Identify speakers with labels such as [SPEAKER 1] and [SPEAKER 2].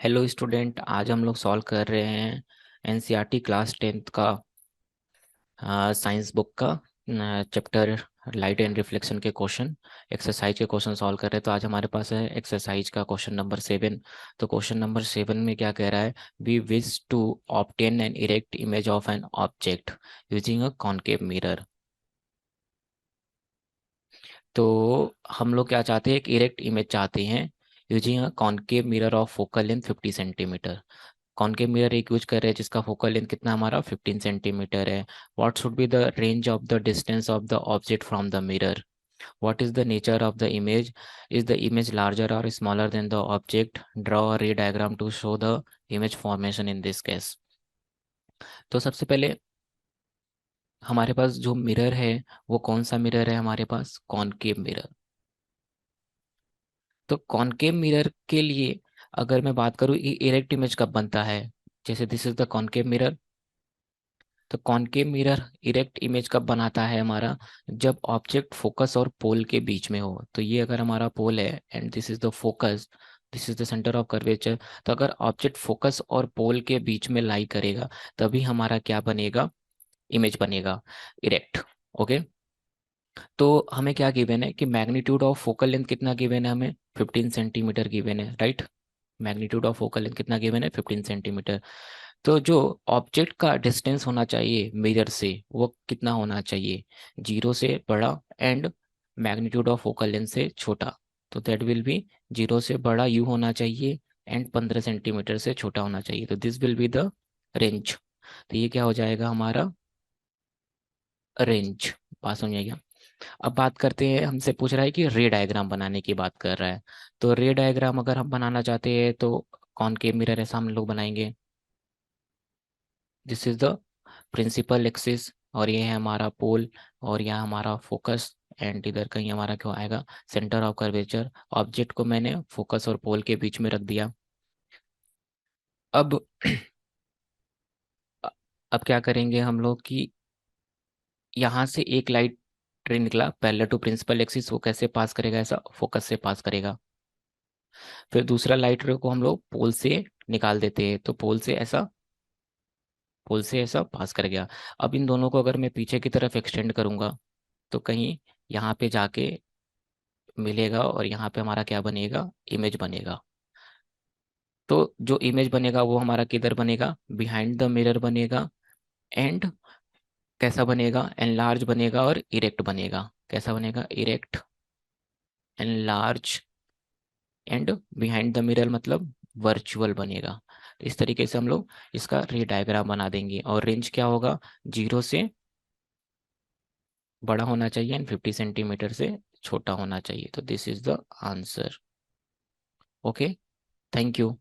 [SPEAKER 1] Hello student, आज हम लोग सॉल्व कर रहे हैं एनसीईआरटी क्लास 10th का साइंस बुक का चैप्टर लाइट एंड रिफ्लेक्शन के क्वेश्चन एक्सरसाइज के क्वेश्चन सॉल्व कर रहे हैं। तो आज हमारे पास है एक्सरसाइज का क्वेश्चन नंबर 7। तो क्वेश्चन नंबर 7 में क्या कह रहा है? We wish to obtain an erect image of an object using a concave mirror. तो हम लोग क्या चाहते हैं? एक इरेक्ट इमेज चाहते हैं using a concave mirror of focal length 50 centimetre. Concave mirror एक यूज कर रहे हैं जिसका फोकल लेंथ कितना हमारा 15 सेंटीमीटर है। What should be the range of the distance of the object from the mirror? What is the nature of the image? Is the image larger or smaller than the object? Draw a ray diagram to show the image formation in this case. तो सबसे पहले हमारे पास जो mirror है वो कौन सा mirror है? हमारे पास कॉनकेव मिरर। तो कॉनकेव मिरर के लिए अगर मैं बात करूँ ये इरेक्ट इमेज कब बनता है? जैसे this is the concave mirror. तो कॉनकेव मिरर इरेक्ट इमेज कब बनाता है हमारा? जब ऑब्जेक्ट फोकस और पोल के बीच में हो। तो ये अगर हमारा पोल है and this is the focus, this is the centre of curvature. तो अगर ऑब्जेक्ट फोकस और पोल के बीच में लाई करेगा तभी हमारा क्या बनेगा? इमेज बनेगा इरेक्ट। ओके। तो हमें क्या गिवन है कि मैग्नीट्यूड ऑफ फोकल लेंथ कितना गिवन है? हमें 15 सेंटीमीटर गिवन है, right. Magnitude of focal length कितना गिवन है? 15 सेंटीमीटर। तो जो ऑब्जेक्ट का डिस्टेंस होना चाहिए मिरर से वो कितना होना चाहिए? 0 से बड़ा and magnitude of focal length से छोटा। तो दैट विल बी 0 से बड़ा यू होना चाहिए एंड 15 सेंटीमीटर से छोटा होना चाहिए। तो this will be the range. तो ये क्या हो जाएगा हमारा? रेंज। बात समझ आएगा। अब बात करते हैं, हमसे पूछ रहा है कि रे डायग्राम बनाने की बात कर रहा है। तो रे डायग्राम अगर हम बनाना चाहते हैं तो कॉनकेव मिरर ऐसा हम लोग बनाएंगे। This is the principal axis और ये है हमारा पोल और यहाँ हमारा फोकस एंड इधर कहीं हमारा क्या आएगा? Centre of curvature. ऑब्जेक्ट को मैंने फोकस और पोल के बीच में रख दिया। अब अब क्या करेंगे हम लोग कि यहाँ से एक लाइट रे निकला पैरेलल टू प्रिंसिपल एक्सिस, वो कैसे पास करेगा? ऐसा फोकस से पास करेगा। फिर दूसरा लाइट रे को हम लोग पोल से निकाल देते हैं, तो पोल से ऐसा पास कर गया। अब इन दोनों को अगर मैं पीछे की तरफ एक्सटेंड करूंगा तो कहीं यहाँ पे जाके मिलेगा और यहाँ पे हमारा क्या बनेगा? इमेज बनेगा। तो जो इमेज बनेगा वो हमारा किधर बनेगा? बिहाइंड द मिरर बनेगा। एंड कैसा बनेगा? एनलार्ज बनेगा और इरेक्ट बनेगा। कैसा बनेगा? Erect, enlarge and behind the mirror मतलब वर्चुअल बनेगा। तो इस तरीके से हम लोग इसका रे डायग्राम बना देंगे। और रेंज क्या होगा? 0 से बड़ा होना चाहिए एंड 50 सेंटीमीटर से छोटा होना चाहिए। तो this is the answer. Okay, thank you.